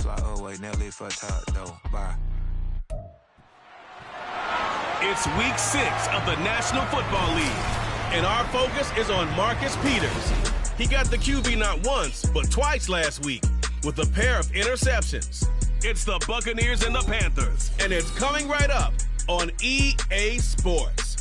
fly away, Nelly for top, though. Bye. It's week 6 of the National Football League, and our focus is on Marcus Peters. He got the QB not once, but twice last week with a pair of interceptions. It's the Buccaneers and the Panthers, and it's coming right up on EA Sports.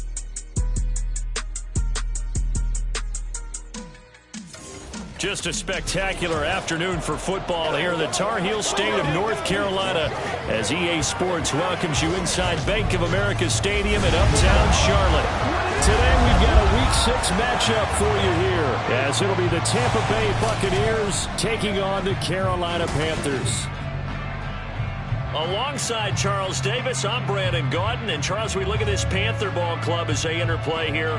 Just a spectacular afternoon for football here in the Tar Heel state of North Carolina as EA Sports welcomes you inside Bank of America Stadium in uptown Charlotte. Today we've got a Week 6 matchup for you here as it'll be the Tampa Bay Buccaneers taking on the Carolina Panthers. Alongside Charles Davis, I'm Brandon Gaudin. And Charles, we look at this Panther ball club as they enter play here.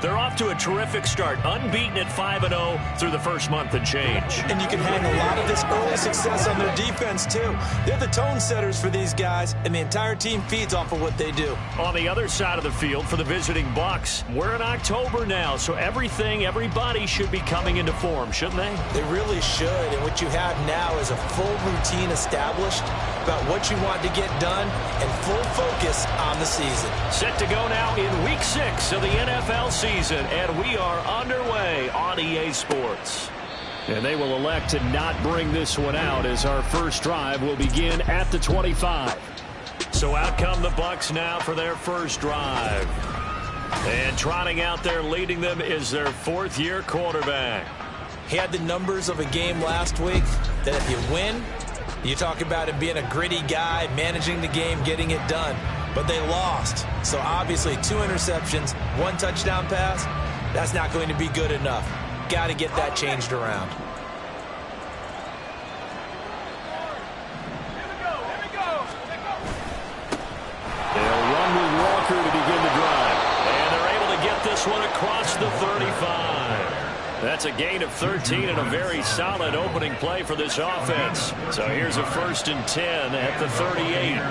They're off to a terrific start, unbeaten at 5-0 through the first month and change. And you can hang a lot of this early success on their defense, too. They're the tone setters for these guys, and the entire team feeds off of what they do. On the other side of the field for the visiting Bucs, we're in October now, so everybody should be coming into form, shouldn't they? They really should, and what you have now is a full routine established about what you want to get done and full focus on the season. Set to go now in Week 6 of the NFL season. And we are underway on EA Sports. And they will elect to not bring this one out as our first drive will begin at the 25. So out come the Bucs now for their first drive. And trotting out there leading them is their fourth-year quarterback. He had the numbers of a game last week that if you win, you talk about him being a gritty guy, managing the game, getting it done. But they lost. So obviously 2 interceptions, 1 touchdown pass, that's not going to be good enough. Got to get that changed around. They'll run with Walker to begin the drive. And they're able to get this one across the 35. That's a gain of 13 and a very solid opening play for this offense. So here's a 1st and 10 at the 38.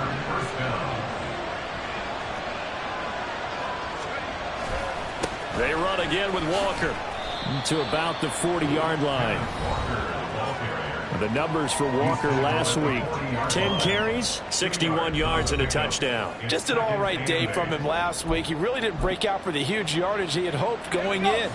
They run again with Walker to about the 40-yard line. The numbers for Walker last week: 10 carries, 61 yards, and a touchdown. Just an all-right day from him last week. He really didn't break out for the huge yardage he had hoped going in.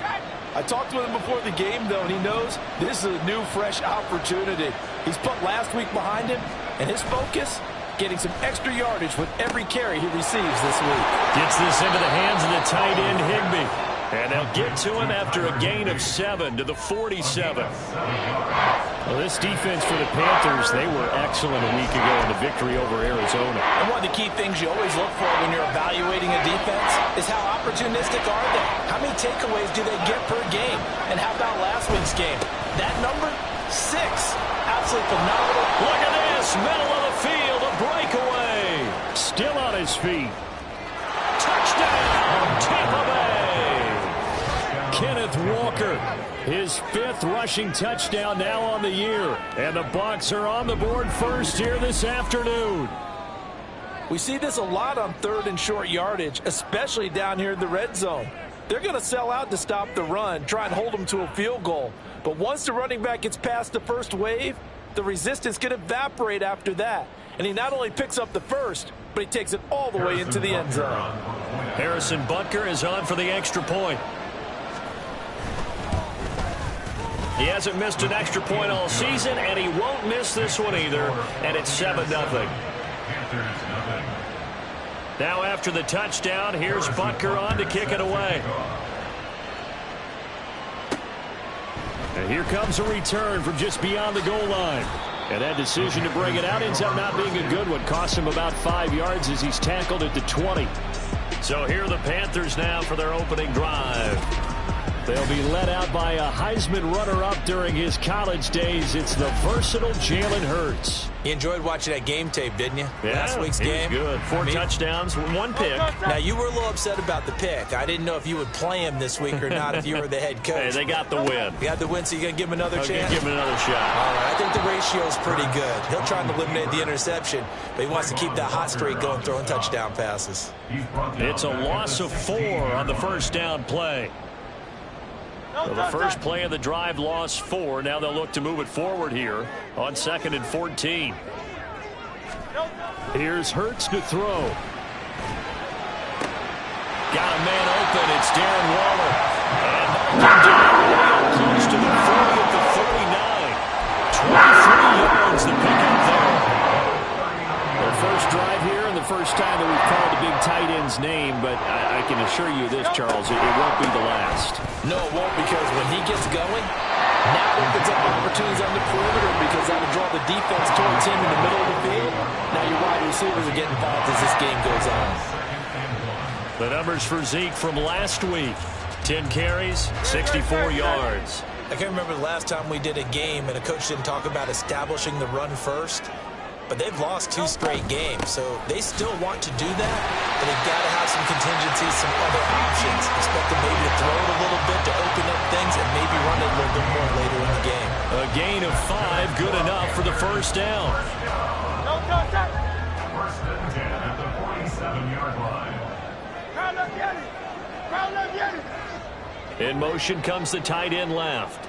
I talked with him before the game, though, and he knows this is a new, fresh opportunity. He's put last week behind him, and his focus, getting some extra yardage with every carry he receives this week. Gets this into the hands of the tight end, Higbee. And they'll get to him after a gain of 7 to the 47. Well, this defense for the Panthers, they were excellent a week ago in the victory over Arizona. And one of the key things you always look for when you're evaluating a defense is how opportunistic are they? How many takeaways do they get per game? And how about last week's game? That number, 6. Absolutely phenomenal. Look at this, middle of the field, a breakaway. Still on his feet. Touchdown, Tampa Bay. Kenneth Walker, his 5th rushing touchdown now on the year. And the Bucs are on the board first here this afternoon. We see this a lot on 3rd and short yardage, especially down here in the red zone. They're going to sell out to stop the run, try and hold them to a field goal. But once the running back gets past the first wave, the resistance can evaporate after that. And he not only picks up the first, but he takes it all the way into the end zone. Harrison Butker is on for the extra point. He hasn't missed an extra point all season, and he won't miss this one either. And it's 7-0. Now after the touchdown, here's Butker on to kick it away. And here comes a return from just beyond the goal line. And that decision to bring it out ends up not being a good one. Cost him about 5 yards as he's tackled at the 20. So here are the Panthers now for their opening drive. They'll be led out by a Heisman runner-up during his college days. It's the versatile Jalen Hurts. You enjoyed watching that game tape, didn't you? Yeah, last week's game. It was good. 4 touchdowns, 1 pick. Now, you were a little upset about the pick. I didn't know if you would play him this week or not if you were the head coach. Hey, they got the win. You got the win, so you're going to give him another chance? Give him another shot. All right, I think the ratio is pretty good. He'll try and eliminate the interception, but he wants to keep that hot streak going, throwing touchdown passes. It's a loss of 4 on the first down play. Well, the first play of the drive lost 4. Now they'll look to move it forward here on 2nd and 14. Here's Hurts to throw. Got a man open. It's Darren Waller. And knocked him down close to the 40 at the 39. 23 yards the pickup there. Their first drive here and the first time that we've called a big tight end's name, but I can assure you this, Charles, it won't be the last. No, it won't, because when he gets going, now opens up opportunities on the perimeter because that'll draw the defense towards him in the middle of the field. Now your wide receivers are getting involved as this game goes on. The numbers for Zeke from last week. 10 carries, 64 yards. I can't remember the last time we did a game and a coach didn't talk about establishing the run first. But they've lost 2 straight games, so they still want to do that, but they've got to have some contingencies, some other options. Expect them maybe to throw it a little bit to open up things and maybe run it a little bit more later in the game. A gain of 5, good enough for the first down. First and 10 at the 47-yard line. In motion comes the tight end left.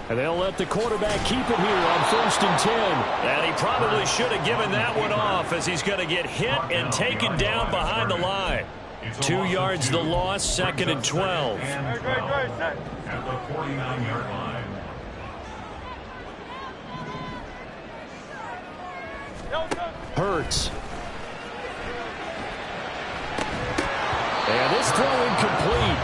And they'll let the quarterback keep it here on 1st and 10. And he probably should have given that one off, as he's going to get hit and taken down behind the line. 2 yards the loss, 2nd and 12. At the 49-yard line. Hurts. And this throw incomplete.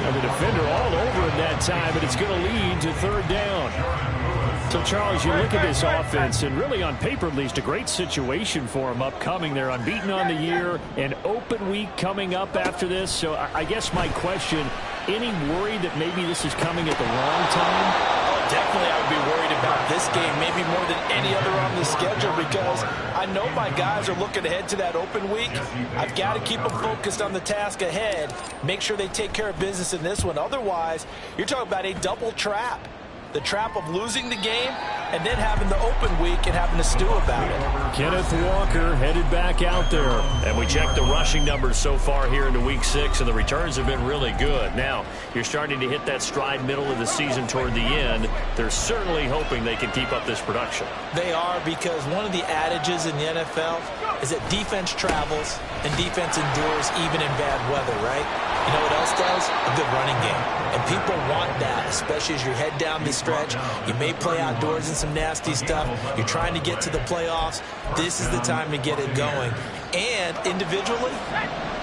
And the defender all over him that time, but it's going to lead to 3rd down. So, Charles, you look at this offense, and really on paper at least, a great situation for them upcoming. They're unbeaten on the year, an open week coming up after this. So I guess my question, any worry that maybe this is coming at the wrong time? Definitely I would be worried about this game, maybe more than any other on the schedule, because I know my guys are looking ahead to that open week. I've got to keep them focused on the task ahead, make sure they take care of business in this one. Otherwise, you're talking about a double trap. The trap of losing the game and then having the open week and having to stew about it. Kenneth Walker headed back out there. And we checked the rushing numbers so far here into Week 6, and the returns have been really good. Now, you're starting to hit that stride middle of the season toward the end. They're certainly hoping they can keep up this production. They are, because one of the adages in the NFL is that defense travels and defense endures even in bad weather, right? You know what else does? A good running game. And people want that, especially as you head down the stretch. You may play outdoors in some nasty stuff. You're trying to get to the playoffs. This is the time to get it going. And individually,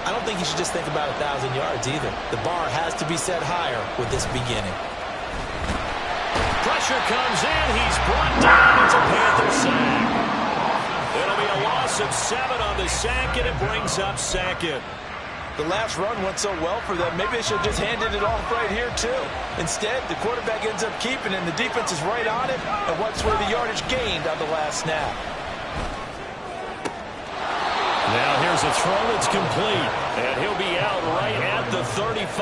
I don't think you should just think about 1,000 yards either. The bar has to be set higher with this beginning. Pressure comes in. He's brought down. It's a Panther sack. It'll be a loss of 7 on the sack, and it brings up 2nd. The last run went so well for them, maybe they should have just handed it off right here, too. Instead, the quarterback ends up keeping it, and the defense is right on it, and what's where the yardage gained on the last snap. Now here's a throw that's complete, and he'll be out right at the 35.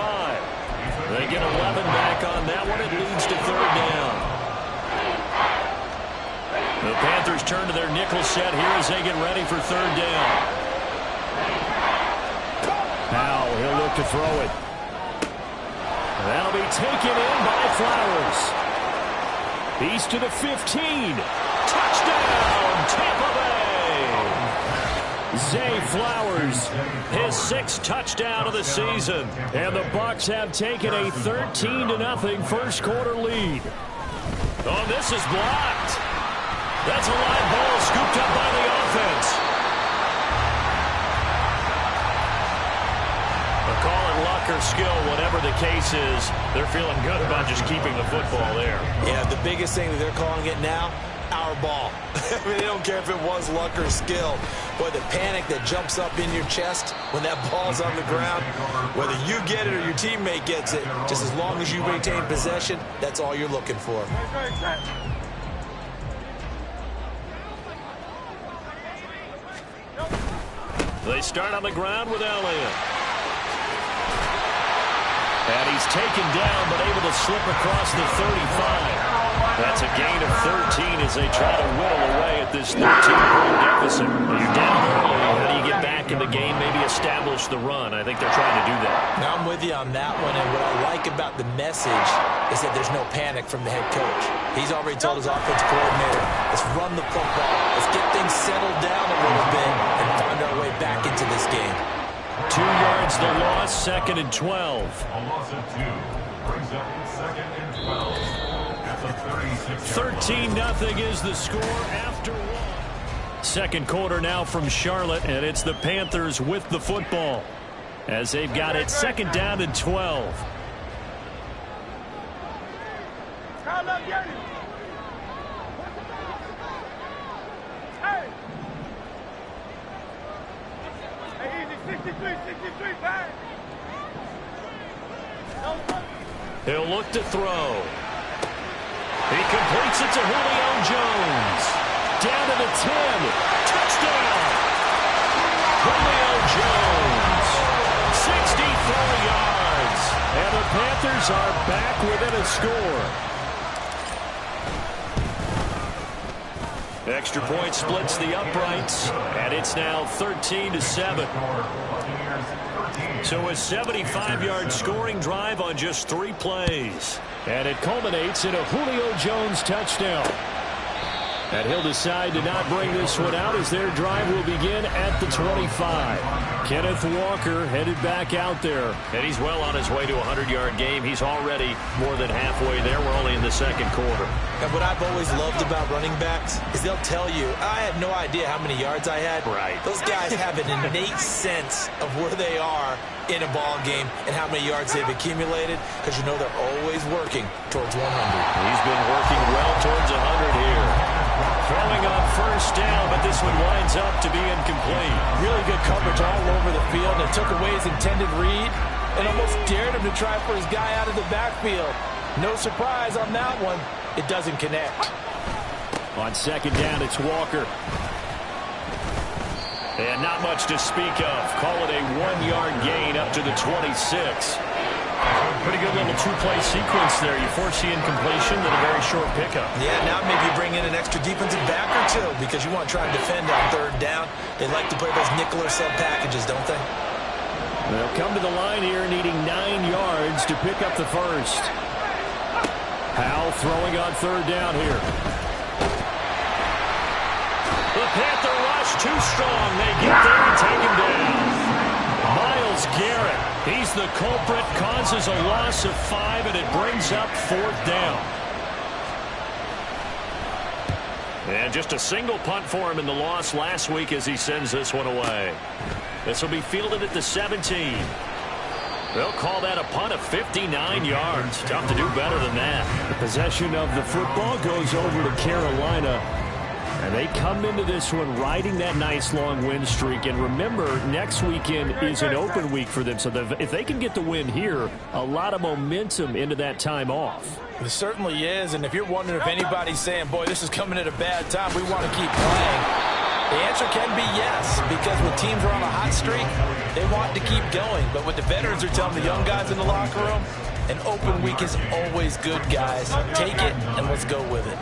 They get 11 back on that one. It leads to 3rd down. The Panthers turn to their nickel set here as they get ready for 3rd down. Now he'll look to throw it. That'll be taken in by Flowers. He's to the 15. Touchdown, Tampa Bay! Zay Flowers, his 6th touchdown of the season. And the Bucs have taken a 13-0 first quarter lead. Oh, this is blocked. That's a live ball scooped up by the offense. Call it luck or skill, whatever the case is, they're feeling good about just keeping the football there. Yeah, the biggest thing that they're calling it now, our ball. I mean, they don't care if it was luck or skill. Boy, the panic that jumps up in your chest when that ball's on the ground, whether you get it or your teammate gets it, just as long as you maintain possession, that's all you're looking for. They start on the ground with Elliott. And he's taken down, but able to slip across the 35. That's a gain of 13 as they try to whittle away at this 13-point deficit. You're down early. How do you get back in the game, maybe establish the run? I think they're trying to do that. Now I'm with you on that one, and what I like about the message is that there's no panic from the head coach. He's already told his offensive coordinator, let's run the football. Let's get things settled down a little bit and find our way back into this game. 2 yards the loss, 2nd and 12. A loss of 2 brings up 2nd and 12. That's a 36-yard 13-0 is the score after one. Second quarter now from Charlotte, and it's the Panthers with the football as they've got it 2nd down and 12. He'll look to throw. He completes it to Julio Jones. Down to the 10. Touchdown. Julio Jones. 64 yards. And the Panthers are back within a score. Extra point splits the uprights, and it's now 13-7. So a 75-yard scoring drive on just 3 plays. And it culminates in a Julio Jones touchdown. And he'll decide to not bring this one out as their drive will begin at the 25. Kenneth Walker headed back out there. And he's well on his way to a 100-yard game. He's already more than halfway there. We're only in the 2nd quarter. And what I've always loved about running backs is they'll tell you, I had no idea how many yards I had. Right. Those guys have an innate sense of where they are in a ball game and how many yards they've accumulated, because you know they're always working towards 100. He's been working well towards 100 here. Throwing on 1st down, but this one winds up to be incomplete. Really good coverage all over the field, and it took away his intended read and almost dared him to try for his guy out of the backfield. No surprise on that one. It doesn't connect. On 2nd down, it's Walker. And not much to speak of. Call it a 1-yard gain up to the 26. Pretty good little 2-play sequence there. You force the incompletion, then a very short pickup. Yeah, now maybe you bring in an extra defensive back or 2 because you want to try and defend on 3rd down. They like to play those nickel or sub packages, don't they? They'll come to the line here needing 9 yards to pick up the 1st. Howell throwing on 3rd down here. The Panther rush too strong. They get there and take him down. Myles Garrett, he's the culprit, causes a loss of 5, and it brings up 4th down. And just a single punt for him in the loss last week as he sends this one away. This will be fielded at the 17. They'll call that a punt of 59 yards. Tough to do better than that. The possession of the football goes over to Carolina. And they come into this one riding that nice long win streak. And remember, next weekend is an open week for them. So if they can get the win here, a lot of momentum into that time off. It certainly is. And if you're wondering if anybody's saying, boy, this is coming at a bad time, we want to keep playing, the answer can be yes. Because when teams are on a hot streak, they want to keep going. But what the veterans are telling the young guys in the locker room, an open week is always good, guys. Take it and let's go with it.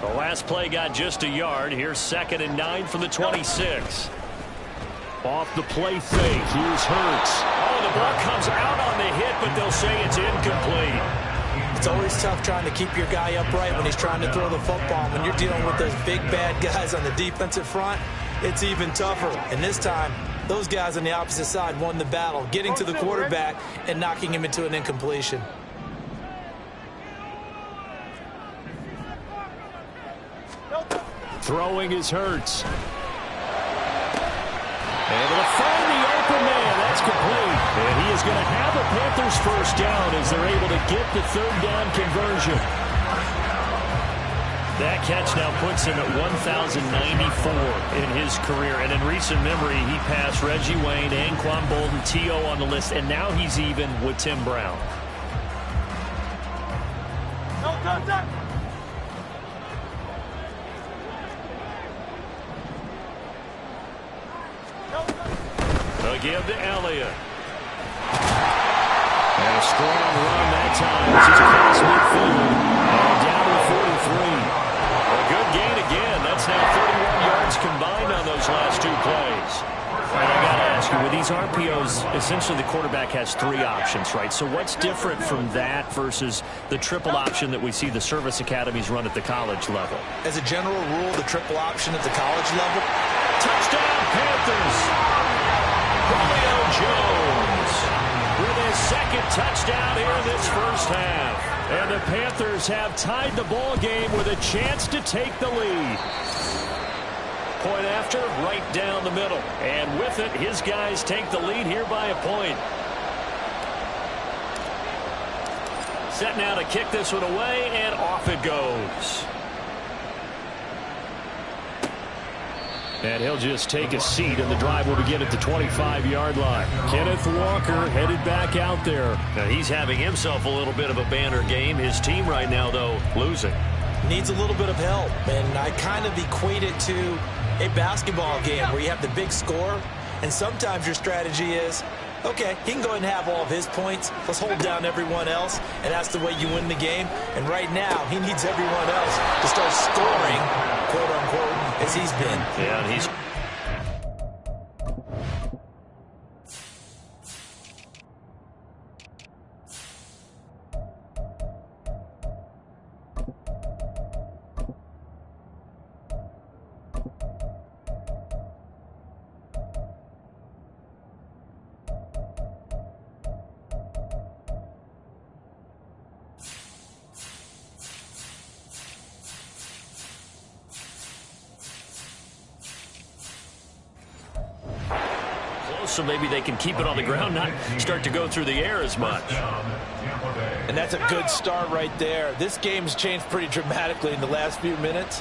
The last play got just a yard. Here's 2nd and 9 from the 26. Off the play fake. Here's Hurts. Oh, the ball comes out on the hit, but they'll say it's incomplete. It's always tough trying to keep your guy upright when he's trying to throw the football. When you're dealing with those big, bad guys on the defensive front, it's even tougher. And this time, those guys on the opposite side won the battle, getting to the quarterback and knocking him into an incompletion. Throwing is Hurts. Able to find the open man. That's complete. And he is going to have a Panthers 1st down as they're able to get the 3rd down conversion. That catch now puts him at 1,094 in his career. And in recent memory, he passed Reggie Wayne, Anquan Bolden, T.O. on the list. And now he's even with Tim Brown. They'll give to Elliott. And a strong run that time. He's across midfield. And down to the combined on those last 2 plays. All right, I got to ask you, with these RPOs, essentially the quarterback has 3 options, right? So what's different from that versus the triple option that we see the service academies run at the college level? As a general rule, the triple option at the college level. Touchdown, Panthers! Julio Jones with his 2nd touchdown here in this first half. And the Panthers have tied the ball game with a chance to take the lead. Point after, right down the middle. And with it, his guys take the lead here by a point. Set now to kick this one away, and off it goes. And he'll just take a seat, and the drive will begin at the 25-yard line. Kenneth Walker headed back out there. Now he's having himself a little bit of a banner game. His team right now, though, losing. Needs a little bit of help, and I kind of equate it to a basketball game where you have the big score, and sometimes your strategy is, okay, he can go ahead and have all of his points. Let's hold down everyone else, and that's the way you win the game. And right now, he needs everyone else to start scoring, quote-unquote, as he's been. Yeah, and he's... so maybe they can keep it on the ground, not start to go through the air as much. And that's a good start right there. This game's changed pretty dramatically in the last few minutes.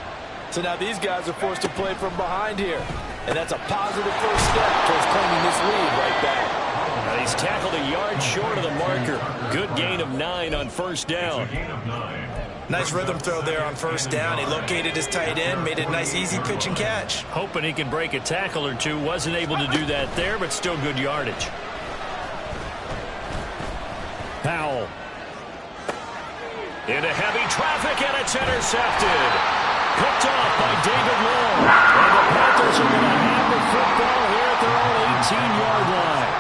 So now these guys are forced to play from behind here. And that's a positive first step towards claiming this lead right back. Now he's tackled a yard short of the marker. Good gain of 9 on first down. Nice rhythm throw there on first down. He located his tight end, made it a nice easy pitch and catch. Hoping he can break a tackle or two. Wasn't able to do that there, but still good yardage. Powell. Into heavy traffic, and it's intercepted. Picked off by David Long. And the Panthers are going to have the football here at their own 18-yard line.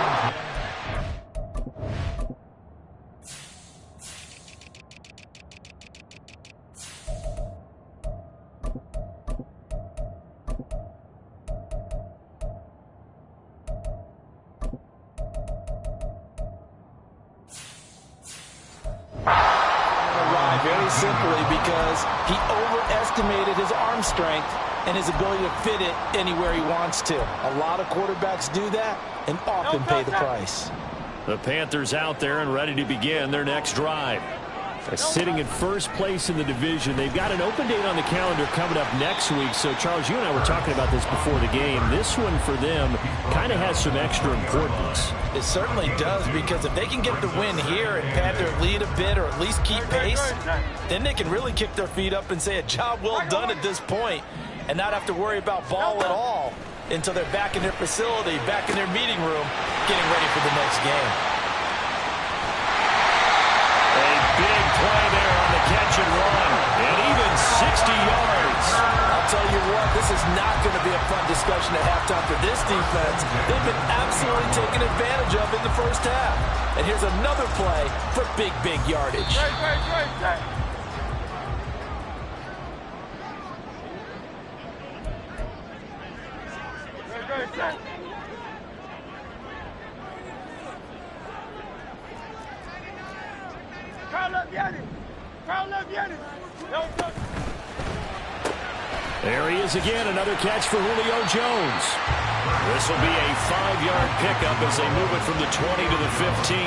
Very simply because he overestimated his arm strength and his ability to fit it anywhere he wants to. A lot of quarterbacks do that and often pay the price. The Panthers out there and ready to begin their next drive. Sitting in first place in the division. They've got an open date on the calendar coming up next week. So, Charles, you and I were talking about this before the game. This one for them kind of has some extra importance. It certainly does, because if they can get the win here and pad their lead a bit or at least keep pace, then they can really kick their feet up and say a job well done at this point and not have to worry about ball at all until they're back in their facility, back in their meeting room, getting ready for the next game. Big play there on the catch and run, and even 60 yards. I'll tell you what, this is not going to be a fun discussion at halftime for this defense. They've been absolutely taken advantage of in the first half. And here's another play for big, big yardage. There he is again, another catch for Julio Jones. This will be a 5-yard pickup as they move it from the 20 to the 15.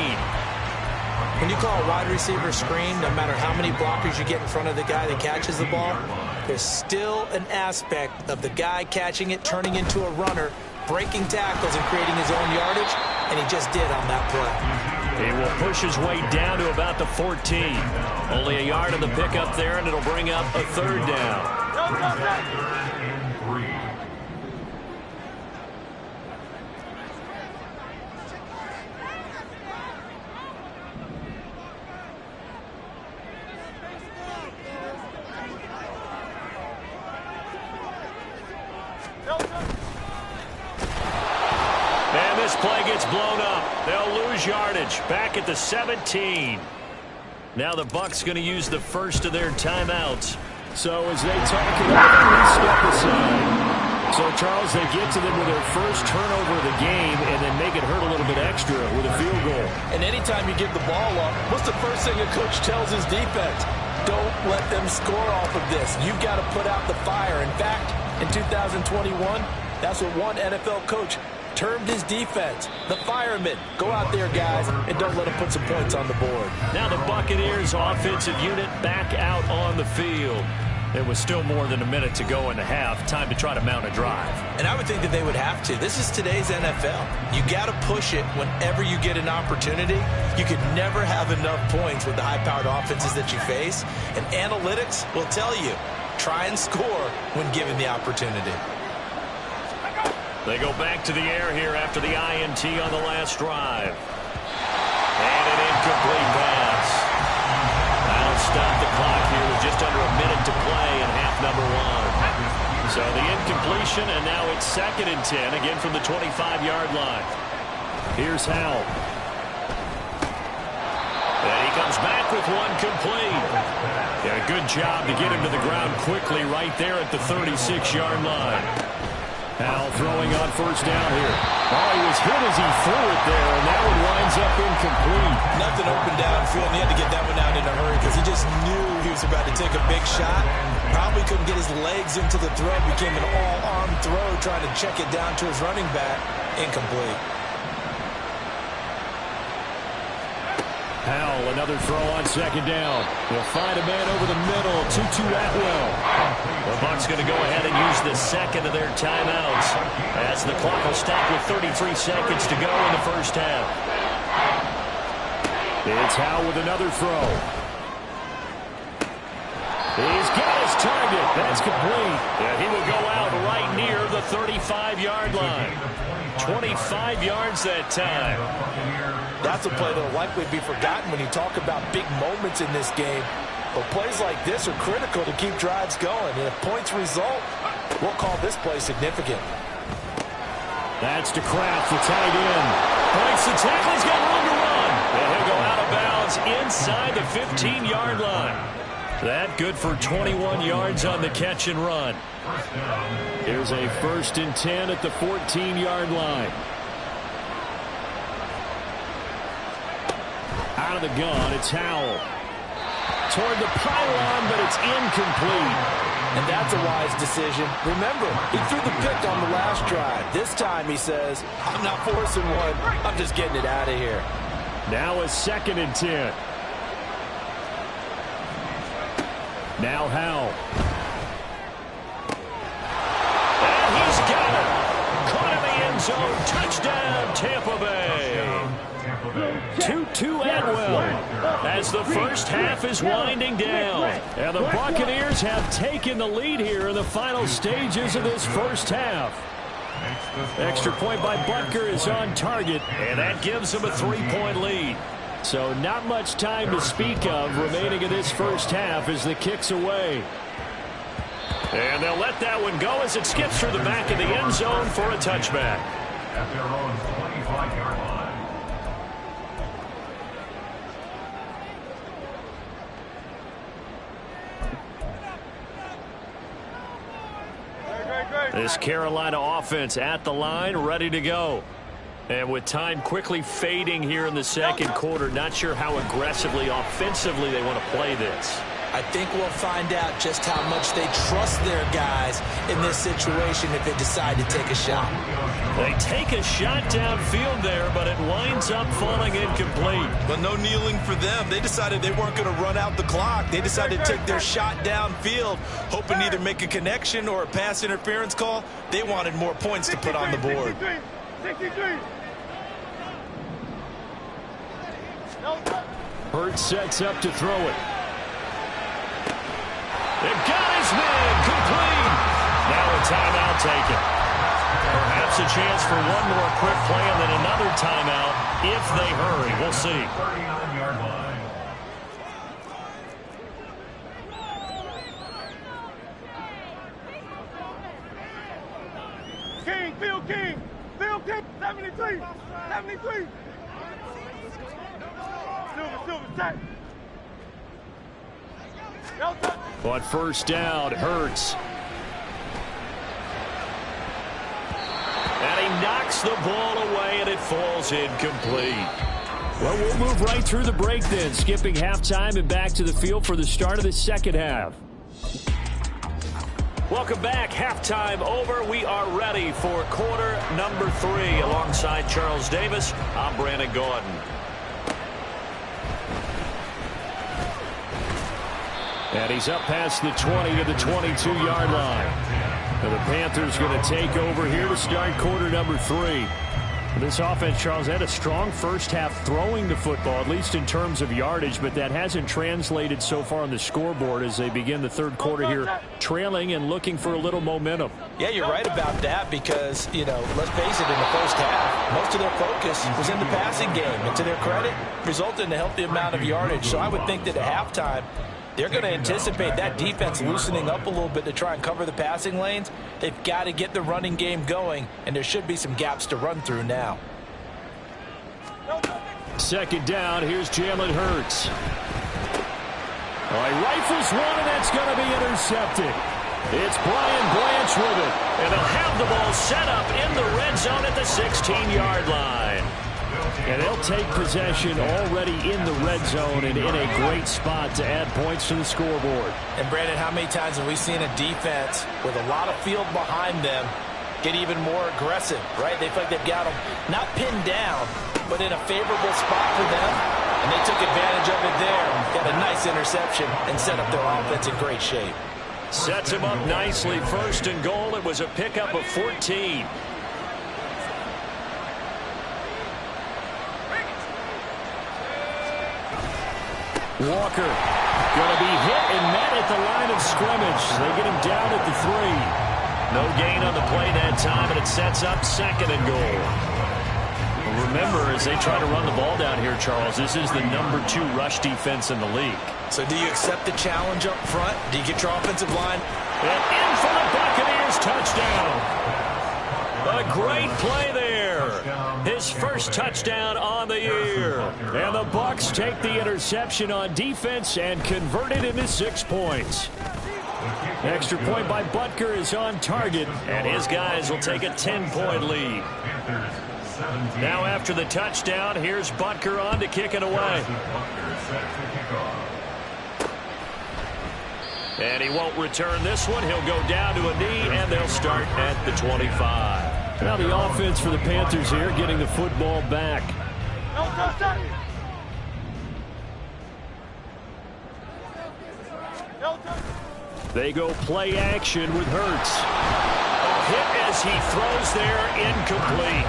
When you call a wide receiver screen, no matter how many blockers you get in front of the guy that catches the ball, there's still an aspect of the guy catching it, turning into a runner, breaking tackles and creating his own yardage, and he just did on that play. He will push his way down to about the 14. Only a yard of the pickup there, and it'll bring up a third down. lose yardage. Back at the 17. Now the Bucs going to use the first of their timeouts. So as they talk it over, we step aside. So, Charles, they get to them with their first turnover of the game and then make it hurt a little bit extra with a field goal. And anytime you give the ball up, what's the first thing a coach tells his defense? Don't let them score off of this. You've got to put out the fire. In fact, in 2021, that's what one NFL coach termed his defense, the firemen. Go out there, guys, and don't let them put some points on the board. Now the Buccaneers offensive unit back out on the field. There was still more than a minute to go in the half. Time to try to mount a drive. And I would think that they would have to. This is today's NFL. You got to push it whenever you get an opportunity. You could never have enough points with the high-powered offenses that you face. And analytics will tell you, try and score when given the opportunity. They go back to the air here after the INT on the last drive. And an incomplete pass. That'll stop the clock here with just under a minute to play in half number one. So the incompletion, and now it's 2nd and 10, again from the 25-yard line. Here's Howell. And he comes back with one complete. Yeah, good job to get him to the ground quickly right there at the 36-yard line. Howell throwing on first down here. Oh, he was hit as he threw it there, and that one winds up incomplete. Nothing open downfield, and he had to get that one out in a hurry because he just knew he was about to take a big shot. Probably couldn't get his legs into the throw. Became an all-arm throw, trying to check it down to his running back. Incomplete. Howell, another throw on 2nd down. He'll find a man over the middle. 2-2 Atwell. The Bucs going to go ahead and use the second of their timeouts as the clock will stop with 33 seconds to go in the first half. It's Howell with another throw. He's got his target. That's complete. And he will go out right near the 35-yard line. 25 yards that time. That's a play that will likely be forgotten when you talk about big moments in this game. But plays like this are critical to keep drives going. And if points result, we'll call this play significant. That's to Kraft, the tight end. Breaks the tackle. He's got room to run. And he'll go out of bounds inside the 15-yard line. That good for 21 yards on the catch and run. Here's a 1st and 10 at the 14-yard line. Out of the gun, it's Howell. Toward the pylon, but it's incomplete. And that's a wise decision. Remember, he threw the pick on the last drive. This time he says, I'm not forcing one. I'm just getting it out of here. Now a 2nd and 10. Now Howell. And he's got it. Caught in the end zone. Touchdown, Tampa Bay. 2-2 Atwell as the first half is winding down. And the Buccaneers have taken the lead here in the final stages of this first half. Extra point by Butker is on target, and that gives them a 3-point lead. So not much time to speak of remaining in this first half as the kick's away. And they'll let that one go as it skips through the back of the end zone for a touchback. At their own 25-yard line. This Carolina offense at the line, ready to go. And with time quickly fading here in the second quarter, not sure how aggressively, offensively they want to play this. I think we'll find out just how much they trust their guys in this situation if they decide to take a shot. They take a shot downfield there, but it winds up falling incomplete. But no kneeling for them. They decided they weren't going to run out the clock. They decided to take their shot downfield, hoping to either make a connection or a pass interference call. They wanted more points to put on the board. 63. Hurts sets up to throw it. They've got his man complete. Now a timeout taken. Perhaps a chance for one more quick play and then another timeout if they hurry. We'll see. 39-yard line. King, Phil King, 73, 73. On first down, Hurts. And he knocks the ball away, and it falls incomplete. Well, we'll move right through the break then, skipping halftime and back to the field for the start of the second half. Welcome back. Halftime over. We are ready for quarter number 3. Alongside Charles Davis, I'm Brandon Gordon. And he's up past the 20 to the 22-yard line. And the Panthers going to take over here to start quarter number 3. This offense, Charles, had a strong first half throwing the football, at least in terms of yardage, but that hasn't translated so far on the scoreboard as they begin the third quarter here, trailing and looking for a little momentum. Yeah, you're right about that because, let's face it, in the first half, most of their focus was in the passing game. And to their credit, resulted in a healthy amount of yardage. So I would think that at halftime, they're going to anticipate that defense loosening up a little bit to try and cover the passing lanes. They've got to get the running game going, and there should be some gaps to run through now. Second down, here's Jalen Hurts. All right, rifles one, and that's going to be intercepted. It's Brian Branch with it, and they'll have the ball set up in the red zone at the 16-yard line. And they'll take possession already in the red zone and in a great spot to add points to the scoreboard. And, Brandon, how many times have we seen a defense with a lot of field behind them get even more aggressive, right? They feel like they've got them not pinned down, but in a favorable spot for them. And they took advantage of it there and got a nice interception and set up their offense in great shape. Sets him up nicely. First and goal. It was a pickup of 14. Walker going to be hit and met at the line of scrimmage. They get him down at the 3. No gain on the play that time, and it sets up second and goal. Remember, as they try to run the ball down here, Charles, this is the number 2 rush defense in the league. So do you accept the challenge up front? Do you get your offensive line? And in for the Buccaneers, touchdown. A great play there. His first touchdown on the year. And the Bucs take the interception on defense and convert it into 6 points. Extra point by Butker is on target, and his guys will take a 10-point lead. Now after the touchdown, here's Butker on to kick it away. And he won't return this one. He'll go down to a knee, and they'll start at the 25. Now the offense for the Panthers here, getting the football back. They go play action with Hurts. A hit as he throws there, incomplete.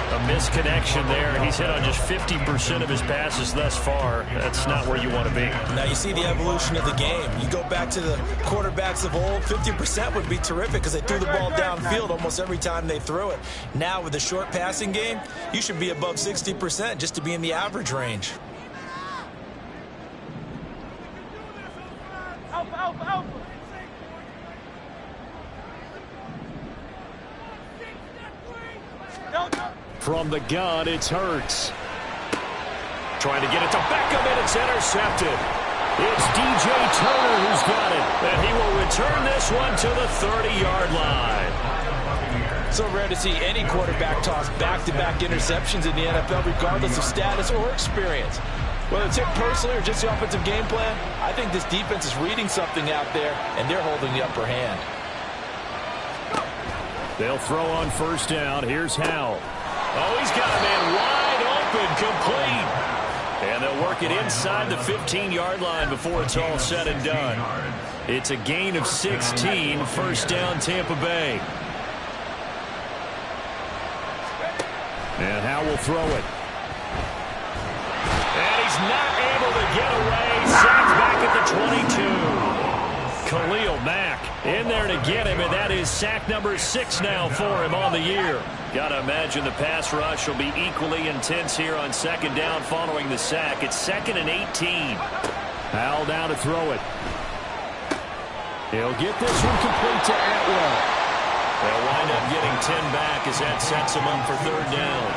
A misconnection there. He's hit on just 50% of his passes thus far. That's not where you want to be. Now you see the evolution of the game. You go back to the quarterbacks of old, 50% would be terrific because they threw the ball downfield almost every time they threw it. Now with the short passing game, you should be above 60% just to be in the average range. From the gun, it's Hurts. Trying to get it to Beckham, and it's intercepted. It's DJ Turner who's got it, and he will return this one to the 30-yard line. So rare to see any quarterback toss back-to-back interceptions in the NFL, regardless of status or experience. Whether it's him personally or just the offensive game plan, I think this defense is reading something out there, and they're holding the upper hand. They'll throw on first down. Here's Howell. Oh, he's got a man wide open, complete. And they'll work it inside the 15-yard line before it's all said and done. It's a gain of 16, first down Tampa Bay. And Howell will throw it. And he's not able to get away. Sacked back at the 22. Khalil Mack in there to get him, and that is sack number 6 now for him on the year. Got to imagine the pass rush will be equally intense here on second down following the sack. It's 2nd and 18. Howell down to throw it. He'll get this one complete to Atwell. They'll wind up getting 10 back as that sets him up for third down.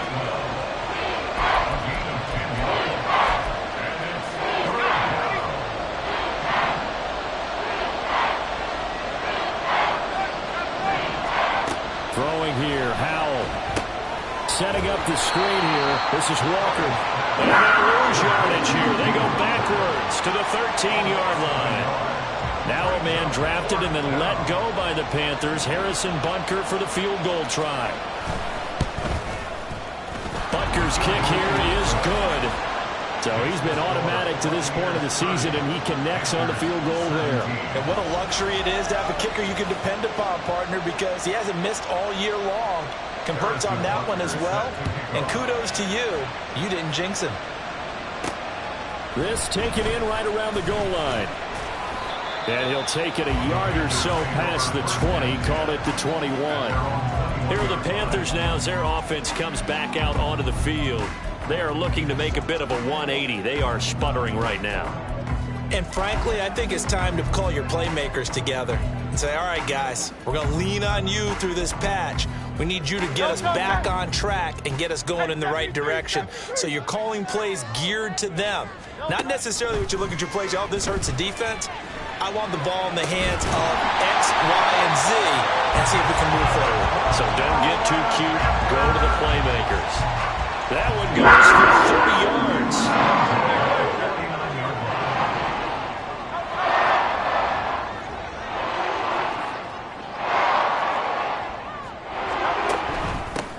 here. Howell setting up the screen here. This is Walker. And they lose yardage here. They go backwards to the 13-yard line. Now a man drafted and then let go by the Panthers. Harrison Butker for the field goal try. Butker's kick here is good. So he's been automatic to this point of the season, and he connects on the field goal there. And what a luxury it is to have a kicker you can depend upon, partner, because he hasn't missed all year long. Converts on that one as well. And kudos to you. You didn't jinx him. This taken in right around the goal line. And he'll take it a yard or so past the 20, call it the 21. Here are the Panthers now as their offense comes back out onto the field. They are looking to make a bit of a 180. They are sputtering right now. And frankly, I think it's time to call your playmakers together and say, all right, guys, we're going to lean on you through this patch. We need you to get us back on track and get us going in the right direction. So you're calling plays geared to them. Not necessarily what you look at your plays, oh, this hurts the defense. I want the ball in the hands of X, Y, and Z and see if we can move forward. So don't get too cute. Go to the playmakers. That one goes for 30 yards.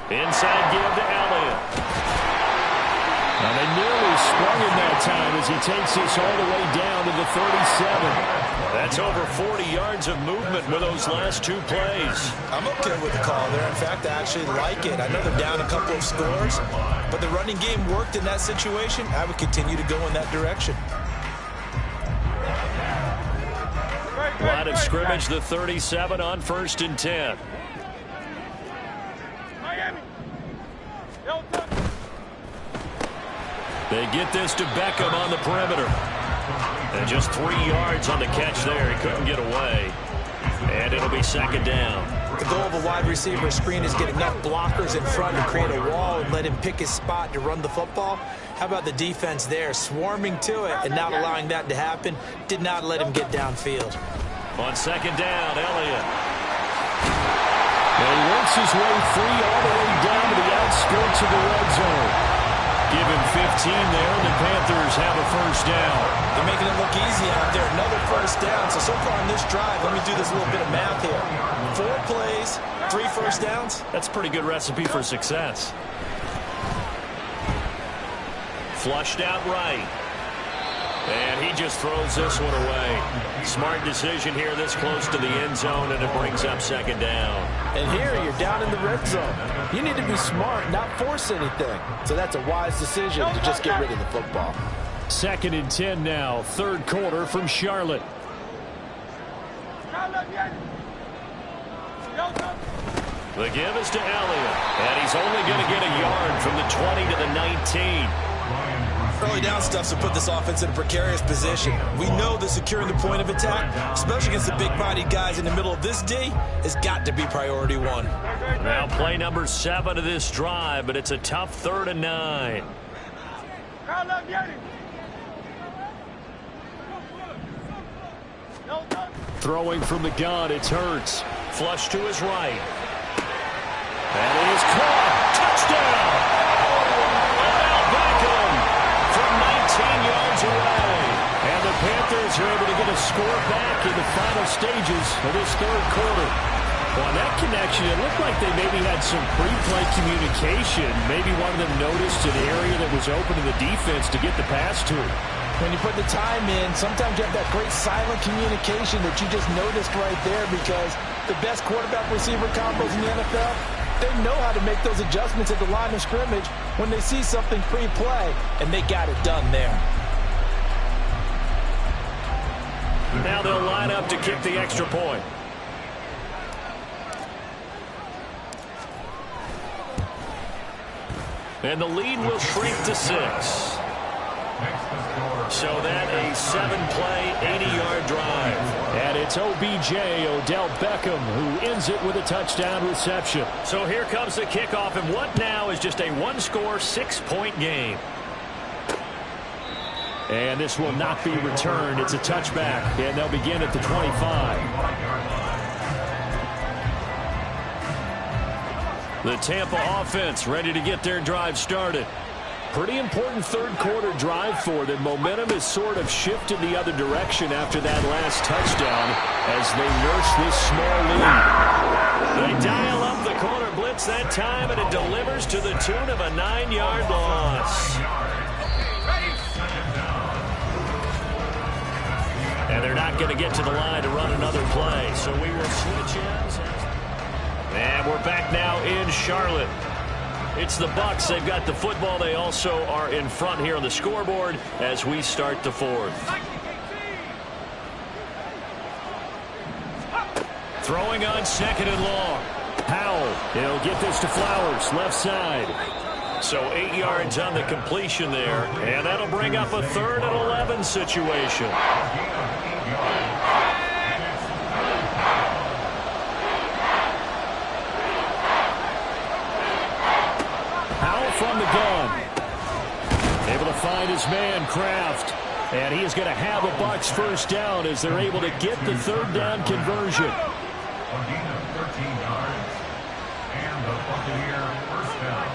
Inside give to Elliott. And they nearly sprung him that time as he takes this all the way down to the 37. That's over 40 yards of movement with those last two plays. I'm okay with the call there. In fact, I actually like it. I know they're down a couple of scores, but the running game worked in that situation. I would continue to go in that direction. Line of scrimmage, the 37 on 1st and 10. They get this to Beckham on the perimeter. And just 3 yards on the catch there. He couldn't get away. And it'll be second down. The goal of a wide receiver screen is get enough blockers in front to create a wall and let him pick his spot to run the football. How about the defense there, swarming to it and not allowing that to happen? Did not let him get downfield. On second down, Elliott. And he works his way free all the way down to the outskirts of the red zone. Give him 15 there, and the Panthers have a first down. They're making it look easy out there. Another first down. So far on this drive, let me do this little bit of math here. 4 plays, 3 first downs. That's a pretty good recipe for success. Flushed out right. And he just throws this one away. Smart decision here this close to the end zone, and it brings up second down. And here you're down in the red zone. You need to be smart, not force anything. So that's a wise decision to just get rid of the football. 2nd and 10 now, 3rd quarter from Charlotte. The give is to Elliott, and he's only going to get a yard from the 20 to the 19. Early down stuffs to put this offense in a precarious position. We know that securing the point of attack, especially against the big-bodied guys in the middle of this D, has got to be priority 1. Now play number 7 of this drive, but it's a tough 3rd and 9. Throwing from the gun, it's Hurts. Flush to his right. And it is caught. Touchdown! From 19 yards away. And the Panthers are able to get a score back in the final stages of this 3rd quarter. Well, on that connection, it looked like they maybe had some pre-play communication. Maybe one of them noticed an area that was open to the defense to get the pass to. When you put the time in, sometimes you have that great silent communication that you just noticed right there, because the best quarterback-receiver combos in the NFL, they know how to make those adjustments at the line of scrimmage when they see something pre-play, and they got it done there. Now they'll line up to kick the extra point. And the lead will shrink to 6. So that a 7-play, 80-yard drive. And it's OBJ, Odell Beckham, who ends it with a touchdown reception. So here comes the kickoff, and what now is just a 1-score, 6-point game. And this will not be returned. It's a touchback, and they'll begin at the 25. The Tampa offense ready to get their drive started. Pretty important third quarter drive for them. Momentum has sort of shifted the other direction after that last touchdown as they nurse this small lead. They dial up the corner blitz that time, and it delivers to the tune of a 9-yard loss. And they're not going to get to the line to run another play, so we will switch ends. And we're back now in Charlotte. It's the Bucs. They've got the football. They also are in front here on the scoreboard as we start the fourth. Throwing on 2nd and long. Powell, he'll get this to Flowers, left side. So 8 yards on the completion there, and that'll bring up a 3rd and 11 situation. From the gun. Able to find his man, Kraft. And he is going to have a Bucs first down as they're able to get the 3rd down conversion. A gain of 13 yards. And the Buccaneer first down.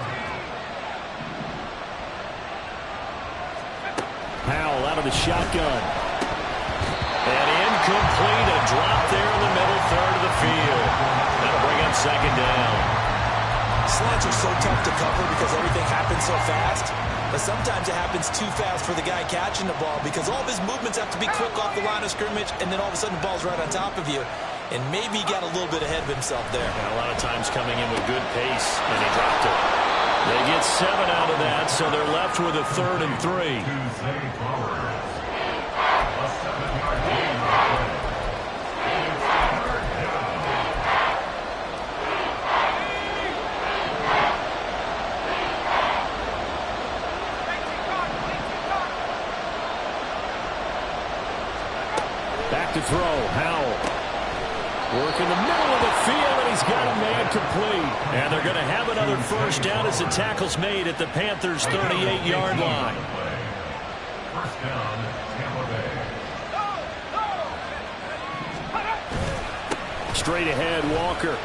Powell out of the shotgun. And incomplete. A drop there in the middle 3rd of the field. That'll bring up 2nd down. Slants are so tough to cover because everything happens so fast. But sometimes it happens too fast for the guy catching the ball because all of his movements have to be quick off the line of scrimmage, and then all of a sudden the ball's right on top of you. And maybe he got a little bit ahead of himself there. And a lot of times coming in with good pace, and he dropped it. They get 7 out of that, so they're left with a 3rd and 3. To throw, Howell. Work in the middle of the field, and he's got a man complete. And they're going to have another first down as the tackle's made at the Panthers' 38-yard line. First down, Tampa Bay. Straight ahead, Walker.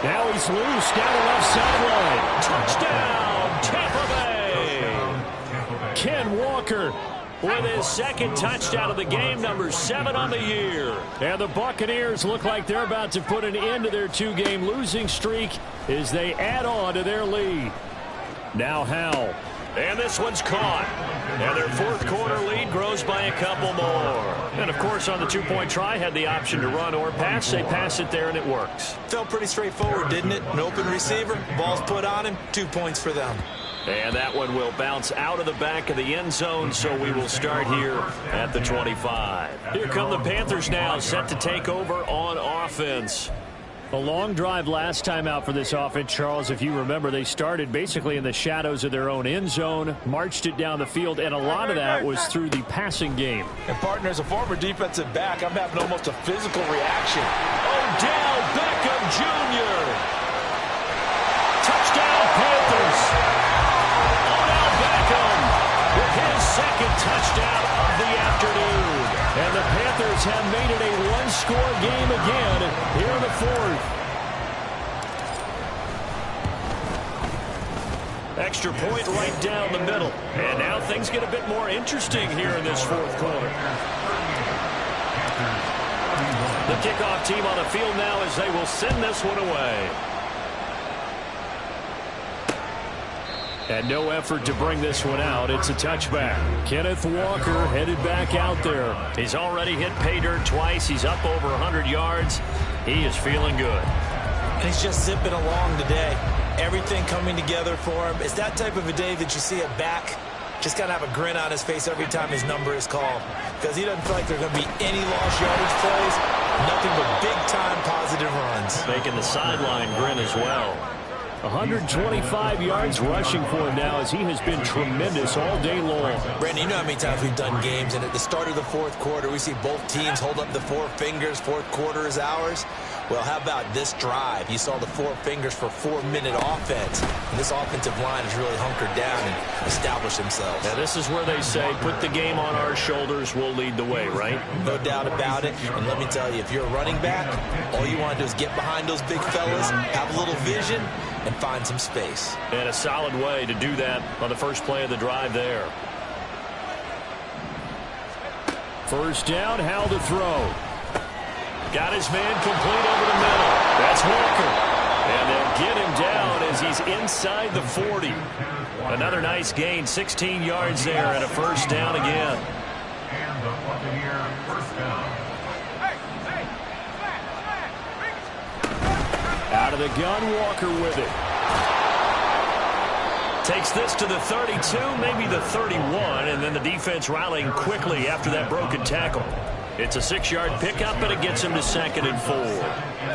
Now he's loose down the left sideline. Touchdown, Tampa Bay. Ken Walker with his 2nd touchdown of the game, number 7 on the year. And the Buccaneers look like they're about to put an end to their 2-game losing streak as they add on to their lead. Now Howell. And this one's caught. And their 4th quarter lead grows by a couple more. And, of course, on the 2-point try, had the option to run or pass. They pass it there, and it works. Felt pretty straightforward, didn't it? An open receiver, ball's put on him, 2 points for them. And that one will bounce out of the back of the end zone, so we will start here at the 25. Here come the Panthers now, set to take over on offense. A long drive last time out for this offense, Charles. If you remember, they started basically in the shadows of their own end zone, marched it down the field, and a lot of that was through the passing game. And, partner, as a former defensive back, I'm having almost a physical reaction. Odell Beckham Jr. Touchdown, Panthers. With his 2nd touchdown of the afternoon. And the Panthers have made it a 1-score game again here in the 4th. Extra point right down the middle. And now things get a bit more interesting here in this 4th quarter. The kickoff team on the field now as they will send this one away. And no effort to bring this one out. It's a touchback. Kenneth Walker headed back out there. He's already hit pay dirt twice. He's up over 100 yards. He is feeling good. And he's just zipping along today. Everything coming together for him. It's that type of a day that you see a back just kind of have a grin on his face every time his number is called. Because he doesn't feel like there are going to be any lost yardage plays. Nothing but big-time positive runs. Making the sideline grin as well. 125 yards rushing for him now as he has been tremendous all day long. Brandon, you know how many times we've done games, and at the start of the fourth quarter, we see both teams hold up the four fingers, fourth quarter is ours. Well, how about this drive? You saw the four fingers for 4-minute offense, and this offensive line has really hunkered down and established themselves. Now, this is where they say, put the game on our shoulders, we'll lead the way, right? No doubt about it, and let me tell you, if you're a running back, all you want to do is get behind those big fellas, have a little vision, and find some space. And a solid way to do that on the first play of the drive there. First down, Howell to throw. Got his man complete over the middle. That's Walker. And they'll get him down as he's inside the 40. Another nice gain, 16 yards there, and a first down again. And the Buccaneer first down. Out of the gun, Walker with it. Takes this to the 32, maybe the 31, and then the defense rallying quickly after that broken tackle. It's a 6-yard pickup, but it gets him to 2nd and 4.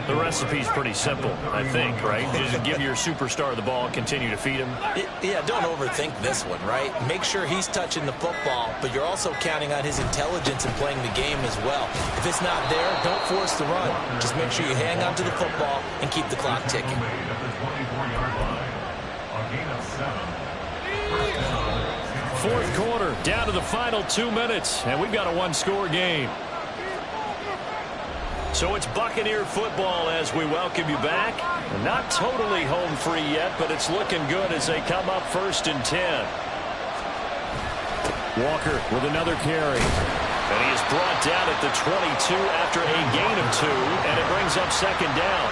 The recipe's pretty simple, I think, right? Just give your superstar the ball, continue to feed him. Yeah, don't overthink this one, right? Make sure he's touching the football, but you're also counting on his intelligence in playing the game as well. If it's not there, don't force the run. Just make sure you hang on to the football and keep the clock ticking. At the 24-yard line. A gain of 7. First down. Fourth quarter, down to the final 2 minutes, and we've got a one-score game. So it's Buccaneer football as we welcome you back. Not totally home free yet, but it's looking good as they come up 1st and 10. Walker with another carry. And he is brought down at the 22 after a gain of 2, and it brings up 2nd down.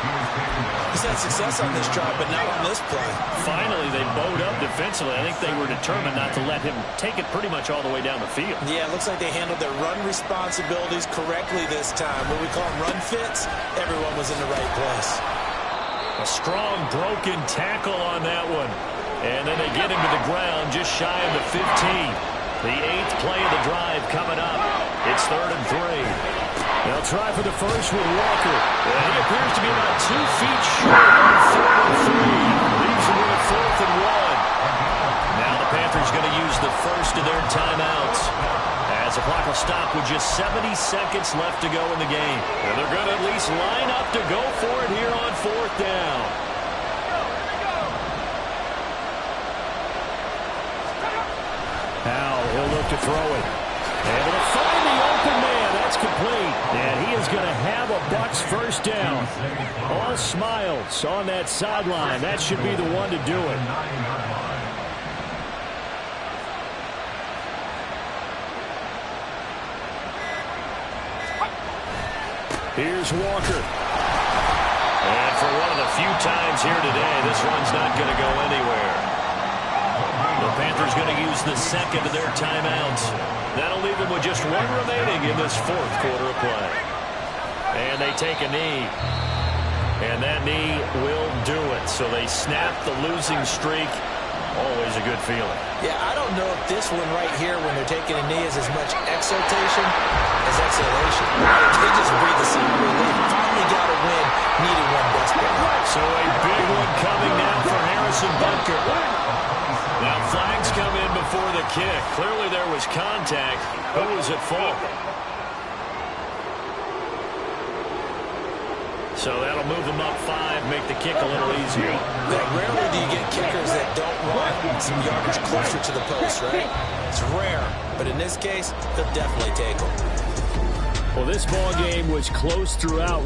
He's had success on this drive, but not on this play. Finally, they bowed up defensively. I think they were determined not to let him take it pretty much all the way down the field. Yeah, it looks like they handled their run responsibilities correctly this time. What we call them run fits, everyone was in the right place. A strong broken tackle on that one. And then they get him to the ground just shy of the 15. The 8th play of the drive coming up. It's 3rd and 3. They'll try for the first with Walker. And he appears to be about 2 feet short on 3rd and 3. Leaves him with a 4th and 1. Now the Panthers going to use the first of their timeouts, as the clock will stop with just 70 seconds left to go in the game. And they're going to at least line up to go for it here on 4th down. Now he'll look to throw it. Able to find the open man. That's complete. And he is going to have a Bucs first down. All smiles on that sideline. That should be the one to do it. Here's Walker. And for one of the few times here today, this one's not going to go anywhere. The Panthers going to use the second of their timeouts. That'll leave them with just 1 remaining in this 4th quarter of play. And they take a knee. And that knee will do it. So they snap the losing streak. Always a good feeling. Yeah, I don't know if this one right here, when they're taking a knee, is as much exultation as exhalation. They just breathe a sigh of relief. Finally got a win. Needed one desperately. So a big one coming now for Harrison Butker. Now flags come in before the kick. Clearly there was contact. Who was at fault? So that'll move them up 5, make the kick a little easier. Rarely do you get kickers that don't want some yardage closer to the post, right? It's rare, but in this case, they'll definitely take them. Well, this ball game was close throughout.